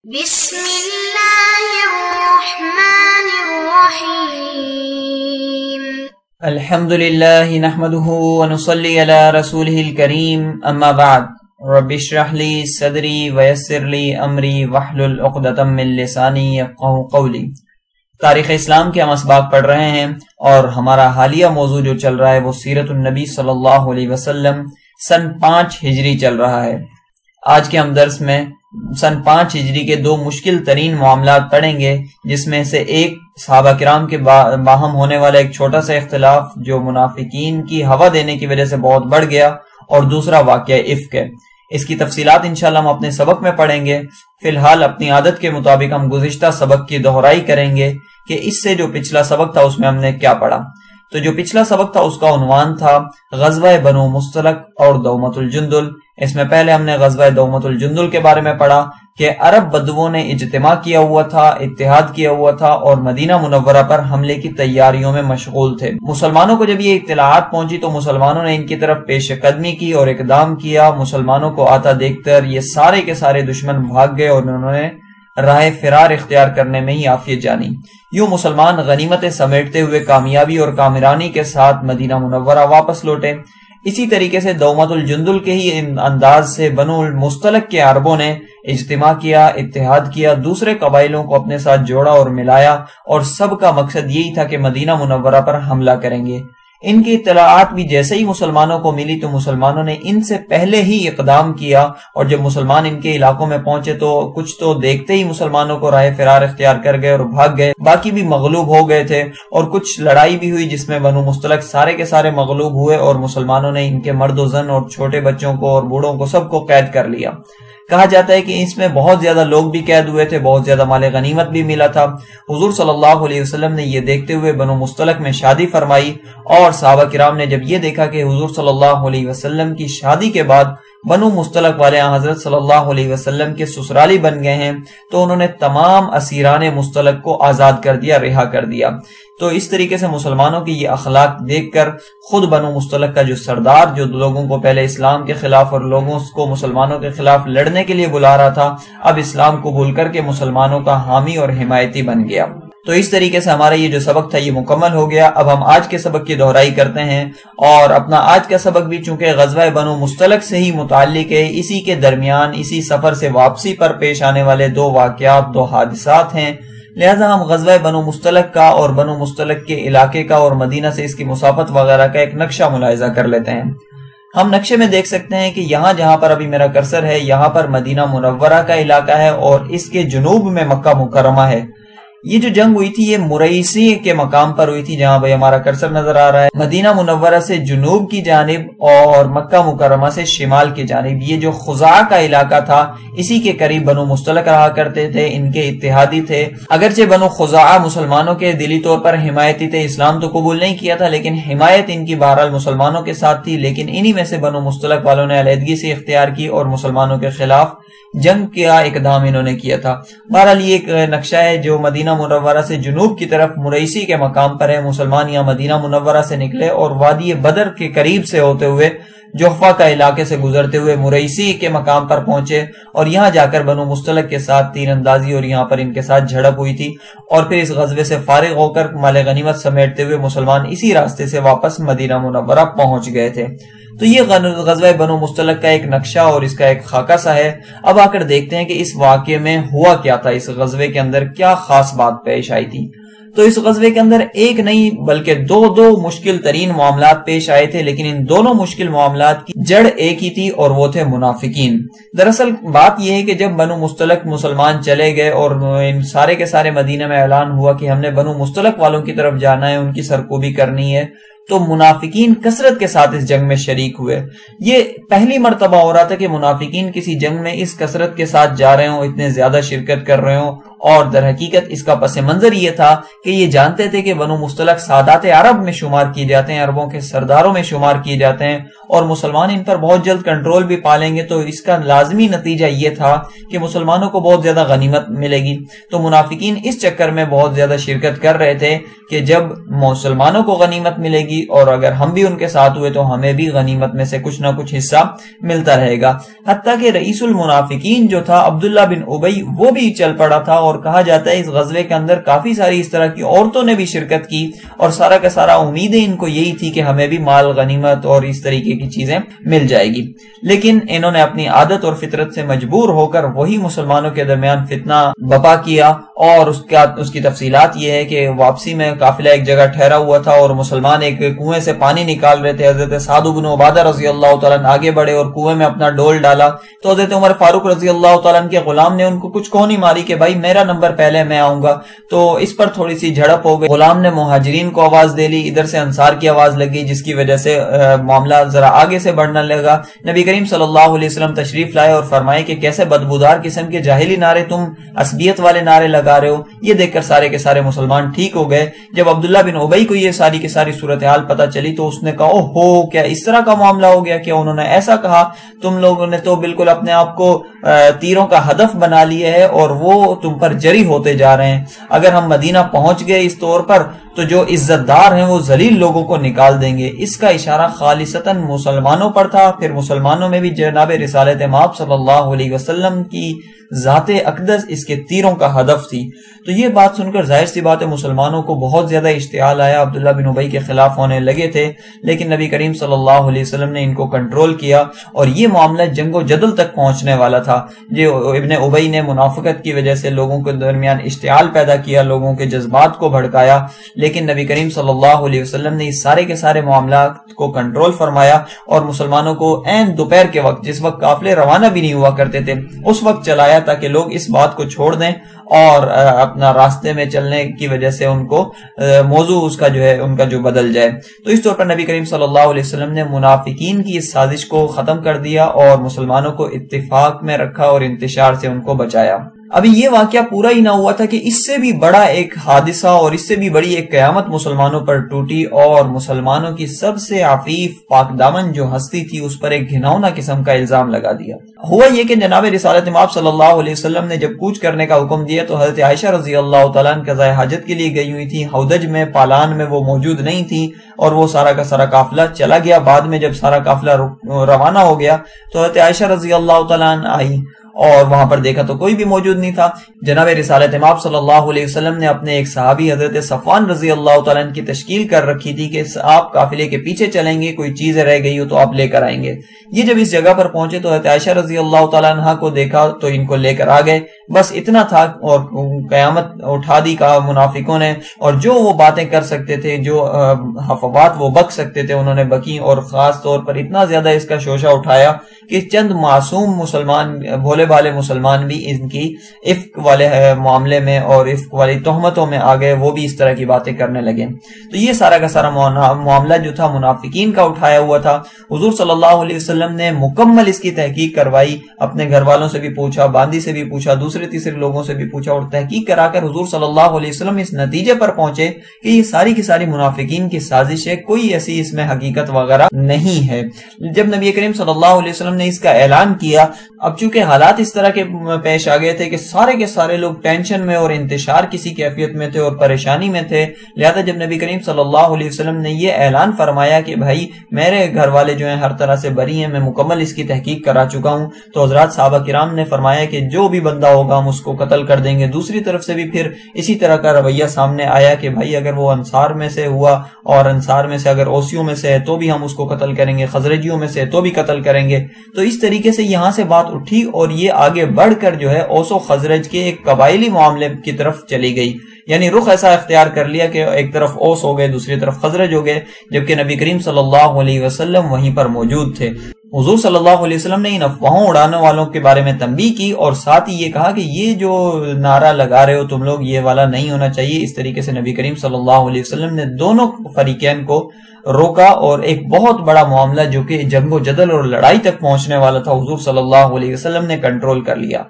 بسم اللہ الرحمن الرحیم الحمدللہ نحمده ونصلی علی رسولہ الکریم اما بعد رب اشرح لی صدری ویسر لی امری واحلل عقدۃ من لسانی یفقہوا قولی۔ تاریخ اسلام کے ہم اسباق پڑھ رہے ہیں اور ہمارا حالیہ موضوع جو چل رہا ہے وہ سیرت النبی صلی اللہ علیہ وسلم سن 5 ہجری چل رہا ہے۔ آج کے ہم درس میں سن 5 ہجری کے 2 مشکل ترین معاملات پڑھیں گے، جس میں سے ایک صحابہ کرام کے باہم ہونے والا ایک چھوٹا سا اختلاف جو منافقین کی ہوا دینے کی وجہ سے بہت بڑھ گیا، اور دوسرا واقعہ افک ہے۔ اس کی تفصیلات انشاءاللہ ہم اپنے سبق میں پڑھیں گے۔ فی الحال اپنی عادت کے مطابق ہم گزشتہ سبق کی دہرائی کریں گے کہ اس سے جو پچھلا سبق تھا اس میں ہم نے کیا پڑھا۔ تو جو پچھلا سبق تھا اس کا عنوان تھا غزوہ بنو مستلق اور دومۃ الجندل۔ اس میں پہلے ہم نے غزوہ دومۃ الجندل کے بارے میں پڑھا کہ عرب بدووں نے اجتماع کیا ہوا تھا، اتحاد کیا ہوا تھا اور مدینہ منورہ پر حملے کی تیاریوں میں مشغول تھے۔ مسلمانوں کو جب یہ اطلاعات پہنچی تو مسلمانوں نے ان کی طرف پیش قدمی کی اور اقدام کیا۔ مسلمانوں کو آتا دیکھ کر یہ سارے کے سارے دشمن بھاگ گئے اور انہوں نے راہ فرار اختیار کرنے میں ہی عافیت جانی۔ یوں مسلمان غنیمتیں سمیٹتے ہوئے کامیابی اور کامرانی کے ساتھ مدینہ منورہ واپس لوٹے۔ اسی طریقے سے دومۃ الجندل کے ہی انداز سے بنو المستلق کے عربوں نے اجتماع کیا، اتحاد کیا، دوسرے قبائلوں کو اپنے ساتھ جوڑا اور ملایا، اور سب کا مقصد یہی تھا کہ مدینہ منورہ پر حملہ کریں گے۔ ان کی اطلاعات بھی جیسے ہی مسلمانوں کو ملی تو مسلمانوں نے ان سے پہلے ہی اقدام کیا، اور جب مسلمان ان کے علاقوں میں پہنچے تو کچھ تو دیکھتے ہی مسلمانوں کو راہ فرار اختیار کر گئے اور بھاگ گئے، باقی بھی مغلوب ہو گئے تھے، اور کچھ لڑائی بھی ہوئی جس میں بنو مستلق سارے کے سارے مغلوب ہوئے اور مسلمانوں نے ان کے مرد و زن اور چھوٹے بچوں کو اور بوڑھوں کو سب کو قید کر لیا۔ کہا جاتا ہے کہ اس میں بہت زیادہ لوگ بھی قید ہوئے تھے، بہت زیادہ مال غنیمت بھی ملا تھا۔ حضور صلی اللہ علیہ وسلم نے یہ دیکھتے ہوئے بنو مستلق میں شادی فرمائی، اور صحابہ کرام نے جب یہ دیکھا کہ حضور صلی اللہ علیہ وسلم کی شادی کے بعد بنو مستلق والے حضرت صلی اللہ علیہ وسلم کے سسرالی بن گئے ہیں تو انہوں نے تمام اسیران مستلق کو آزاد کر دیا، رہا کر دیا۔ تو اس طریقے سے مسلمانوں کی یہ اخلاق دیکھ کر خود بنو مستلق کا جو سردار جو لوگوں کو پہلے اسلام کے خلاف اور لوگوں کو مسلمانوں کے خلاف لڑنے کے لیے بلا رہا تھا، اب اسلام قبول کر کے مسلمانوں کا حامی اور حمایتی بن گیا۔ تو اس طریقے سے ہمارا یہ جو سبق تھا یہ مکمل ہو گیا۔ اب ہم آج کے سبق کی دہرائی کرتے ہیں، اور اپنا آج کا سبق بھی چونکہ غزوہ بنو مستلق سے ہی متعلق ہے، اسی کے درمیان اسی سفر سے واپسی پر پیش آنے والے 2 واقعات، 2 حادثات ہیں، لہذا ہم غزوہ بنو مستلق کا اور بنو مستلق کے علاقے کا اور مدینہ سے اس کی مسافت وغیرہ کا ایک نقشہ ملاحظہ کر لیتے ہیں۔ ہم نقشے میں دیکھ سکتے ہیں کہ یہاں جہاں پر ابھی میرا کرسر ہے یہاں پر مدینہ منورہ کا علاقہ ہے، اور اس کے جنوب میں مکہ مکرمہ ہے۔ یہ جو جنگ ہوئی تھی یہ مریسی کے مقام پر ہوئی تھی، جہاں بھائی ہمارا کرسر نظر آ رہا ہے۔ مدینہ منورہ سے جنوب کی جانب اور مکہ مکرمہ سے شمال کی جانب یہ جو خزاعہ کا علاقہ تھا اسی کے قریب بنو مستلق رہا کرتے تھے، ان کے اتحادی تھے۔ اگرچہ بنو خزاعہ مسلمانوں کے دلی طور پر حمایتی تھے، اسلام تو قبول نہیں کیا تھا، لیکن حمایت ان کی بہرحال مسلمانوں کے ساتھ تھی، لیکن انہی میں سے بنو مستلق والوں نے علیحدگی سے اختیار کی اور مسلمانوں کے خلاف جنگ کا اقدام انہوں نے کیا تھا۔ بہرحال یہ ایک نقشہ ہے جو مدینہ منورہ سے جنوب کی طرف مریسی کے مقام پر ہے۔ مسلمان یہاں مدینہ منورہ سے نکلے اور وادی بدر کے قریب سے ہوتے ہوئے جحفہ کا علاقے سے گزرتے ہوئے مریسی کے مقام پر پہنچے، اور یہاں جا کر بنو مستلق کے ساتھ تیر اندازی اور یہاں پر ان کے ساتھ جھڑپ ہوئی تھی، اور پھر اس غزوے سے فارغ ہو کر مال غنیمت سمیٹتے ہوئے مسلمان اسی راستے سے واپس مدینہ منورہ پہنچ گئے تھے۔ تو یہ غزوہ بنو مستلق کا ایک نقشہ اور اس کا ایک خاکہ سا ہے۔ اب آ کر دیکھتے ہیں کہ اس واقعے میں ہوا کیا تھا، اس غزوے کے اندر کیا خاص بات پیش آئی تھی۔ تو اس غزوے کے اندر ایک نہیں بلکہ 2 مشکل ترین معاملات پیش آئے تھے، لیکن ان دونوں مشکل معاملات کی جڑ ایک ہی تھی اور وہ تھے منافقین۔ دراصل بات یہ ہے کہ جب بنو مستلق مسلمان چلے گئے اور ان سارے کے سارے مدینہ میں اعلان ہوا کہ ہم نے بنو مستلق والوں کی طرف جانا ہے، ان کی سرکوبی کرنی ہے، تو منافقین کثرت کے ساتھ اس جنگ میں شریک ہوئے۔ یہ پہلی مرتبہ ہو رہا تھا کہ منافقین کسی جنگ میں اس کثرت کے ساتھ جا رہے ہوں، اتنے زیادہ شرکت کر رہے ہوں، اور در حقیقت اس کا پس منظر یہ تھا کہ یہ جانتے تھے کہ بنو مستلق سادات عرب میں شمار کیے جاتے ہیں، عربوں کے سرداروں میں شمار کیے جاتے ہیں، اور مسلمان ان پر بہت جلد کنٹرول بھی پالیں گے، تو اس کا لازمی نتیجہ یہ تھا کہ مسلمانوں کو بہت زیادہ غنیمت ملے گی۔ تو منافقین اس چکر میں بہت زیادہ شرکت کر رہے تھے کہ جب مسلمانوں کو غنیمت ملے گی تھی، اور اگر ہم بھی ان کے ساتھ ہوئے تو ہمیں بھی غنیمت میں سے کچھ نہ کچھ حصہ ملتا رہے گا۔ حتیٰ کہ رئیس المنافقین جو تھا عبداللہ بن ابی وہ بھی چل پڑا تھا، اور کہا جاتا ہے اس غزوے کے اندر کافی ساری اس طرح کی عورتوں نے بھی شرکت کی، اور سارا کا سارا امیدیں ان کو یہی تھی کہ ہمیں بھی مال غنیمت اور اس طریقے کی چیزیں مل جائے گی۔ لیکن انہوں نے اپنی عادت اور فطرت سے مجبور ہو کر وہی مسلمانوں کے درمیان فتنہ بپا کیا، اور اس کی تفصیلات یہ ہے کہ واپسی میں قافلہ ایک جگہ ٹھہرا ہوا تھا اور مسلمان ایک کنویں سے پانی نکال رہے تھے۔ حضرت سعد بن عبادہ رضی اللہ تعالیٰ آگے بڑھے اور کنویں میں اپنا ڈول ڈالا، تو حضرت عمر فاروق رضی اللہ تعالیٰ کے غلام نے ان کو کچھ کونی ماری کہ بھائی میرا نمبر پہلے، میں آؤں گا، تو اس پر تھوڑی سی جھڑپ ہو گئی۔ غلام نے مہاجرین کو آواز دے لی، ادھر سے انصار کی آواز لگی، جس کی وجہ سے معاملہ ذرا آگے سے بڑھنے لگا۔ نبی کریم صلی اللہ علیہ وسلم تشریف لائے اور فرمائے کہ کیسے بدبودار قسم کے جاہلی نعرے، تم عصبیت والے نعرے لگا رہے ہو۔ یہ دیکھ کر سارے کے سارے مسلمان ٹھیک ہو گئے۔ جب عبداللہ بن ابی کو یہ ساری کی ساری صورتحال پتہ چلی تو اس نے کہا او ہو، کیا اس طرح کا معاملہ ہو گیا؟ کیا انہوں نے ایسا کہا؟ تم لوگوں نے تو بالکل اپنے آپ کو تیروں کا ہدف بنا لیا ہے اور وہ تم پر جری ہوتے جا رہے ہیں۔ اگر ہم مدینہ پہنچ گئے اس طور پر تو جو عزت دار ہیں وہ ذلیل لوگوں کو نکال دیں گے۔ اس کا اشارہ خالصتاً مسلمانوں پر تھا۔ پھر مسلمانوں میں بھی جناب رسالت مآب صلی اللہ علیہ وسلم کی ذات اقدس اس کے تیروں کا ہدف تھی۔ تو یہ بات سن کر ظاہر سی بات ہے مسلمانوں کو بہت زیادہ اشتعال آیا، عبداللہ بن ابی کے خلاف ہونے لگے تھے، لیکن نبی کریم صلی اللہ علیہ وسلم نے ان کو کنٹرول کیا، اور یہ معاملہ جنگ و جدل تک پہنچنے والا تھا۔ جو ابن ابی نے منافقت کی وجہ سے لوگوں کے درمیان اشتعال پیدا کیا، لوگوں کے جذبات کو بھڑکایا، لیکن نبی کریم صلی اللہ علیہ وسلم نے اس سارے کے سارے معاملات کو کنٹرول فرمایا، اور مسلمانوں کو عین دوپہر کے وقت، جس وقت قافلے روانہ بھی نہیں ہوا کرتے تھے، اس وقت چلایا تاکہ لوگ اس بات کو چھوڑ دیں اور اپنا راستے میں چلنے کی وجہ سے ان کو موضوع اس کا جو ہے ان کا جو بدل جائے۔ تو اس طور پر نبی کریم صلی اللہ علیہ وسلم نے منافقین کی اس سازش کو ختم کر دیا اور مسلمانوں کو اتفاق میں رکھا اور انتشار سے ان کو بچایا۔ ابھی یہ واقعہ پورا ہی نہ ہوا تھا کہ اس سے بھی بڑا ایک حادثہ اور اس سے بھی بڑی ایک قیامت مسلمانوں پر ٹوٹی، اور مسلمانوں کی سب سے عفیف پاک دامن جو ہستی تھی اس پر ایک گھناؤنا قسم کا الزام لگا دیا۔ ہوا یہ کہ جناب رسالت مآب صلی اللہ علیہ وسلم نے جب کوچ کرنے کا حکم دیا تو حضرت عائشہ رضی اللہ تعالیٰ عنہ قضاء حاجت کے لیے گئی ہوئی تھی، ہودج میں پالان میں وہ موجود نہیں تھی، اور وہ سارا کا سارا قافلہ چلا گیا۔ بعد میں جب سارا قافلہ روانہ ہو گیا تو حضرت عائشہ رضی اللہ تعالیٰ عنہ آئی اور وہاں پر دیکھا تو کوئی بھی موجود نہیں تھا۔ جناب رسالت مآب صلی اللہ علیہ وسلم نے اپنے ایک صحابی حضرت صفوان رضی اللہ تعالیٰ عنہ کی تشکیل کر رکھی تھی کہ آپ قافلے کے پیچھے چلیں گے، کوئی چیز رہ گئی ہو تو آپ لے کر آئیں گے۔ یہ جب اس جگہ پر پہنچے تو حضرت عائشہ رضی اللہ تعالیٰ عنہ کو دیکھا تو ان کو لے کر آ گئے، بس اتنا تھا، اور قیامت اٹھا دی کہا منافقوں نے، اور جو وہ باتیں کر سکتے تھے، جو حفوات وہ بک سکتے تھے انہوں نے بکی، اور خاص طور پر اتنا زیادہ اس کا شوشہ اٹھایا کہ چند معصوم مسلمان، بھولے بھالے مسلمان بھی ان کی افک والے معاملے میں اور افک والی تہمتوں میں آ گئے، وہ بھی اس طرح کی باتیں کرنے لگے۔ تو یہ سارا کا سارا معاملہ جو تھا منافقین کا اٹھایا ہوا تھا۔ حضور صلی اللہ علیہ وسلم نے مکمل اس کی تحقیق کروائی، اپنے گھر والوں سے بھی پوچھا، باندی سے بھی پوچھا، دوسرے تیسرے لوگوں سے بھی پوچھا، اور تحقیق کرا کر حضور صلی اللہ علیہ وسلم اس نتیجے پر پہنچے کہ یہ ساری کی ساری منافقین کی سازش ہے، کوئی ایسی اس میں حقیقت وغیرہ نہیں ہے۔ جب نبی کریم صلی اللہ علیہ وسلم نے اس کا اعلان کیا، اب چونکہ حالات اس طرح کے پیش آ گئے تھے کہ سارے کے سارے لوگ ٹینشن میں اور انتشار کسی کیفیت میں تھے اور پریشانی میں تھے، لہذا جب نبی کریم صلی اللہ علیہ وسلم نے یہ اعلان فرمایا کہ بھائی میرے گھر والے جو ہیں ہر طرح سے بری ہیں، میں مکمل اس کی تحقیق کرا چکا ہوں، تو حضرات صحابہ کرام نے فرمایا کہ جو بھی بندہ ہوگا ہم اس کو قتل کر دیں گے۔ دوسری طرف سے بھی پھر اسی طرح کا رویہ سامنے آیا کہ بھائی اگر وہ انصار میں سے ہوا اور انصار میں سے اگر اوسیوں میں سے ہے تو بھی ہم اس کو قتل کریں گے، خزرجیوں میں سے تو بھی قتل کریں گے۔ تو اس طریقے سے یہاں سے بات اٹھی اور یہ آگے بڑھ کر جو ہے اوس و خزرج کے ایک قبائلی معاملے کی طرف چلی گئی، یعنی رخ ایسا اختیار کر لیا کہ ایک طرف اوس ہو گئے، دوسری طرف خزرج ہو گئے، جبکہ نبی کریم صلی اللہ علیہ وسلم وہیں پر موجود تھے۔ حضور صلی اللہ علیہ وسلم نے ان افواہوں اڑانے والوں کے بارے میں تنبیہ کی اور ساتھ ہی یہ کہا کہ یہ جو نعرہ لگا رہے ہو تم لوگ یہ والا نہیں ہونا چاہیے۔ اس طریقے سے نبی کریم صلی اللہ علیہ وسلم نے دونوں فریقین کو روکا اور ایک بہت بڑا معاملہ جو کہ جنگ و جدل اور لڑائی تک پہنچنے والا تھا حضور صلی اللہ علیہ وسلم نے کنٹرول کر لیا۔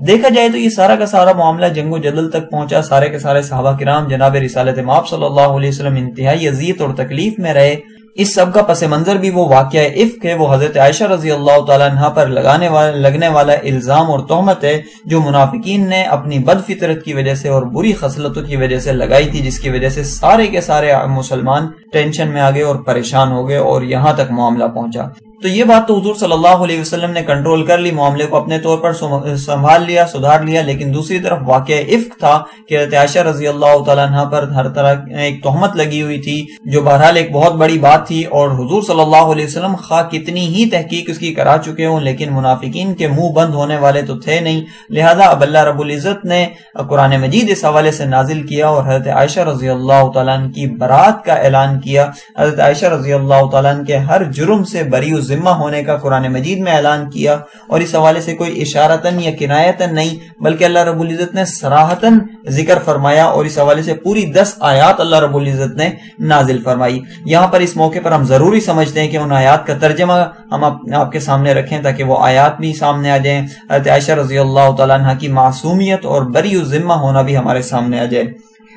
دیکھا جائے تو یہ سارا کا سارا معاملہ جنگ و جدل تک پہنچا، سارے کے سارے صحابہ کرام جناب رسالت مآب صلی اللہ علیہ وسلم انتہائی اذیت اور تکلیف میں رہے، اس سب کا پس منظر بھی وہ واقعہ افک ہے، وہ حضرت عائشہ رضی اللہ تعالیٰ عنہ پر لگنے والا الزام اور تہمت ہے جو منافقین نے اپنی بد فطرت کی وجہ سے اور بری خصلتوں کی وجہ سے لگائی تھی، جس کی وجہ سے سارے کے سارے مسلمان ٹینشن میں آ گئے اور پریشان ہو گئے اور یہاں تک معاملہ پہنچا۔ تو یہ بات تو حضور صلی اللہ علیہ وسلم نے کنٹرول کر لی، معاملے کو اپنے طور پر سنبھال لیا، سدھار لیا، لیکن دوسری طرف واقعہ افک تھا کہ حضرت عائشہ رضی اللہ تعالیٰ عنہ پر ہر طرح ایک تہمت لگی ہوئی تھی، جو بہرحال ایک بہت بڑی بات تھی، اور حضور صلی اللہ علیہ وسلم خواہ کتنی ہی تحقیق اس کی کرا چکے ہوں لیکن منافقین کے منہ بند ہونے والے تو تھے نہیں، لہذا اب اللہ رب العزت نے قرآن مجید اس حوالے سے نازل کیا اور حضرت عائشہ رضی اللہ تعالیٰ عنہ کی برات کا اعلان کیا۔ حضرت عائشہ رضی اللہ تعالیٰ عنہ کے ہر جرم سے بری و ذمہ ہونے کا قرآن مجید میں اعلان کیا، اور اس حوالے سے کوئی اشارتاً یا کنایتاً نہیں بلکہ اللہ رب العزت نے صراحتاً ذکر فرمایا، اور اس حوالے سے پوری 10 آیات اللہ رب العزت نے نازل فرمائی۔ یہاں پر اس موقع پر ہم ضروری سمجھتے ہیں کہ ان آیات کا ترجمہ ہم آپ کے سامنے رکھیں تاکہ وہ آیات بھی سامنے آ جائیں، حضرت عائشہ رضی اللہ تعالیٰ عنہ کی معصومیت اور بری و ذمہ ہونا بھی ہمارے سامنے آ جائے۔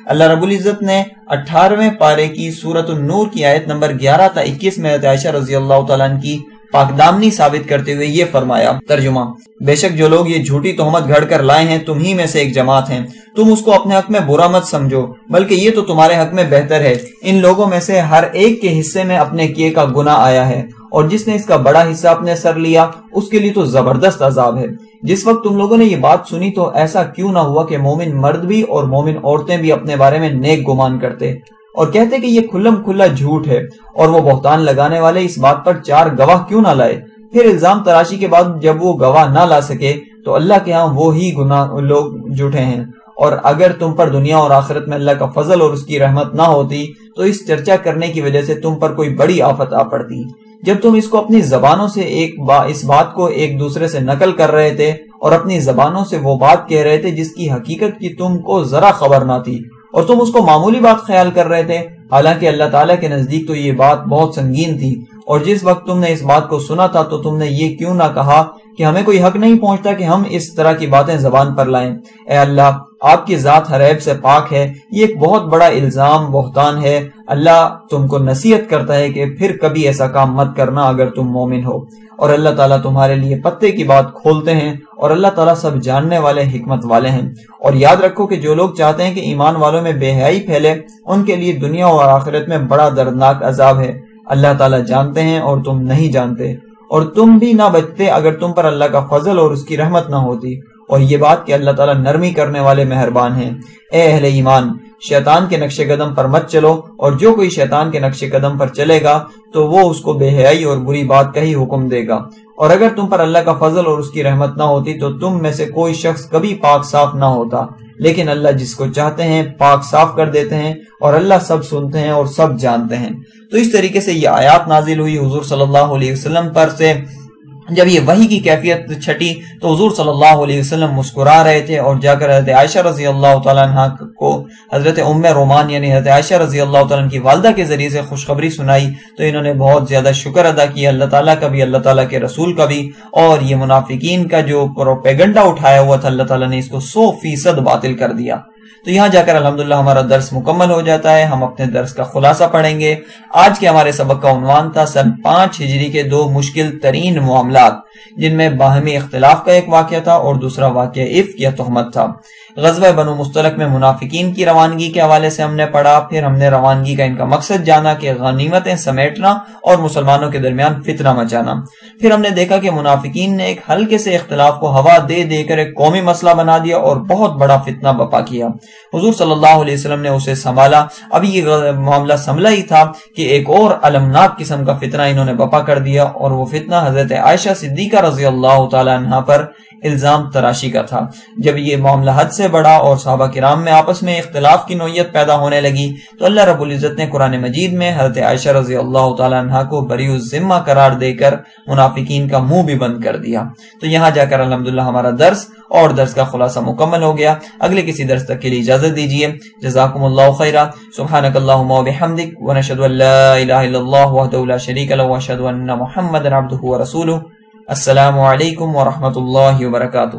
اللہ رب العزت نے 18ویں پارے کی سورۃ النور کی آیت نمبر 11 تا 21 میں حضرت عائشہ رضی اللہ تعالیٰ عنہ کی پاک دامنی ثابت کرتے ہوئے یہ فرمایا، ترجمہ: بے شک جو لوگ یہ جھوٹی تہمت گھڑ کر لائے ہیں تم ہی میں سے ایک جماعت ہیں، تم اس کو اپنے حق میں برا مت سمجھو بلکہ یہ تو تمہارے حق میں بہتر ہے، ان لوگوں میں سے ہر ایک کے حصے میں اپنے کیے کا گناہ آیا ہے، اور جس نے اس کا بڑا حصہ اپنے سر لیا اس کے لیے تو زبردست عذاب ہے۔ جس وقت تم لوگوں نے یہ بات سنی تو ایسا کیوں نہ ہوا کہ مومن مرد بھی اور مومن عورتیں بھی اپنے بارے میں نیک گمان کرتے اور کہتے کہ یہ کھلم کھلا جھوٹ ہے، اور وہ بہتان لگانے والے اس بات پر 4 گواہ کیوں نہ لائے؟ پھر الزام تراشی کے بعد جب وہ گواہ نہ لا سکے تو اللہ کے ہاں وہی لوگ جھوٹے ہیں، اور اگر تم پر دنیا اور آخرت میں اللہ کا فضل اور اس کی رحمت نہ ہوتی تو اس چرچا کرنے کی وجہ سے تم پر کوئی بڑی آفت آ پڑتی، جب تم اس کو اپنی زبانوں سے اس بات کو ایک دوسرے سے نقل کر رہے تھے اور اپنی زبانوں سے وہ بات کہہ رہے تھے جس کی حقیقت کی تم کو ذرا خبر نہ تھی، اور تم اس کو معمولی بات خیال کر رہے تھے، حالانکہ اللہ تعالیٰ کے نزدیک تو یہ بات بہت سنگین تھی۔ اور جس وقت تم نے اس بات کو سنا تھا تو تم نے یہ کیوں نہ کہا کہ ہمیں کوئی حق نہیں پہنچتا کہ ہم اس طرح کی باتیں زبان پر لائیں؟ اے اللہ، آپ کی ذات ہر عیب سے پاک ہے، یہ ایک بہت بڑا الزام بہتان ہے، اللہ تم کو نصیحت کرتا ہے کہ پھر کبھی ایسا کام مت کرنا اگر تم مومن ہو، اور اللہ تعالیٰ تمہارے لیے پتے کی بات کھولتے ہیں، اور اللہ تعالیٰ سب جاننے والے حکمت والے ہیں۔ اور یاد رکھو کہ جو لوگ چاہتے ہیں کہ ایمان والوں میں بے حیائی پھیلے ان کے لیے دنیا اور آخرت میں بڑا دردناک عذاب ہے، اللہ تعالیٰ جانتے ہیں اور تم نہیں جانتے، اور تم بھی نہ بچتے اگر تم پر اللہ کا فضل اور اس کی رحمت نہ ہوتی، اور یہ بات کہ اللہ تعالیٰ نرمی کرنے والے مہربان ہیں۔ اے اہل ایمان، شیطان کے نقش قدم پر مت چلو، اور جو کوئی شیطان کے نقش قدم پر چلے گا تو وہ اس کو بے حیائی اور بری بات کا ہی حکم دے گا، اور اگر تم پر اللہ کا فضل اور اس کی رحمت نہ ہوتی تو تم میں سے کوئی شخص کبھی پاک صاف نہ ہوتا، لیکن اللہ جس کو چاہتے ہیں پاک صاف کر دیتے ہیں، اور اللہ سب سنتے ہیں اور سب جانتے ہیں۔ تو اس طریقے سے یہ آیات نازل ہوئی حضور صلی اللہ علیہ وسلم پر سے۔ جب یہ وحی کی کیفیت چھٹی تو حضور صلی اللہ علیہ وسلم مسکرا رہے تھے، اور جا کر حضرت عائشہ رضی اللہ تعالیٰ عنہ کو حضرت ام رومان یعنی حضرت عائشہ رضی اللہ تعالیٰ عنہ کی والدہ کے ذریعے سے خوشخبری سنائی، تو انہوں نے بہت زیادہ شکر ادا کیا اللہ تعالیٰ کا بھی، اللہ تعالیٰ کے رسول کا بھی، اور یہ منافقین کا جو پروپیگنڈا اٹھایا ہوا تھا اللہ تعالیٰ نے اس کو 100% باطل کر دیا۔ تو یہاں جا کر الحمدللہ ہمارا درس مکمل ہو جاتا ہے۔ ہم اپنے درس کا خلاصہ پڑھیں گے۔ آج کے ہمارے سبق کا عنوان تھا سن 5 ہجری کے 2 مشکل ترین معاملات، جن میں باہمی اختلاف کا ایک واقعہ تھا اور دوسرا واقعہ افک یا تہمت تھا۔ غزوہ بنو مستلق میں منافقین کی روانگی کے حوالے سے ہم نے پڑھا، پھر ہم نے روانگی کا ان کا مقصد جانا کہ غنیمتیں سمیٹنا اور مسلمانوں کے درمیان فتنہ مچانا۔ پھر ہم نے دیکھا کہ منافقین نے ایک ہلکے سے اختلاف کو ہوا دے دے کر ایک قومی مسئلہ بنا دیا اور بہت بڑا فتنہ برپا کیا۔ حضور صلی اللہ علیہ وسلم نے اسے سنبھالا۔ اب یہ معاملہ سنبھلا ہی تھا کہ ایک اور المناک قسم کا فتنہ انہوں نے برپا کر دیا، اور وہ فتنہ حضرت عائشہ صدیقہ رضی اللہ تعالی عنہا پر الزام تراشی کا تھا۔ جب یہ معاملہ حد سے بڑا اور صحابہ کرام میں آپس میں اختلاف کی نوعیت پیدا ہونے لگی تو اللہ رب العزت نے قرآن مجید میں حضرت عائشہ رضی اللہ تعالی عنہا کو بری الذمہ قرار دے کر منافقین کا منہ بھی بند کر دیا۔ تو یہاں جا کر الحمدللہ ہمارا درس اور درس کا خلاصہ مکمل ہو گیا۔ اگلے کسی درس تک کے لیے اجازت دیجیے۔ جزاکم اللہ خیرا۔ سبحانک اللہم و بحمدک، ونشہد ان لا الہ الا اللہ وحدہ لا شریک لہ، واشہد ان محمدا عبدہ ورسولہ۔ السلام علیکم ورحمۃ اللہ وبرکاتہ۔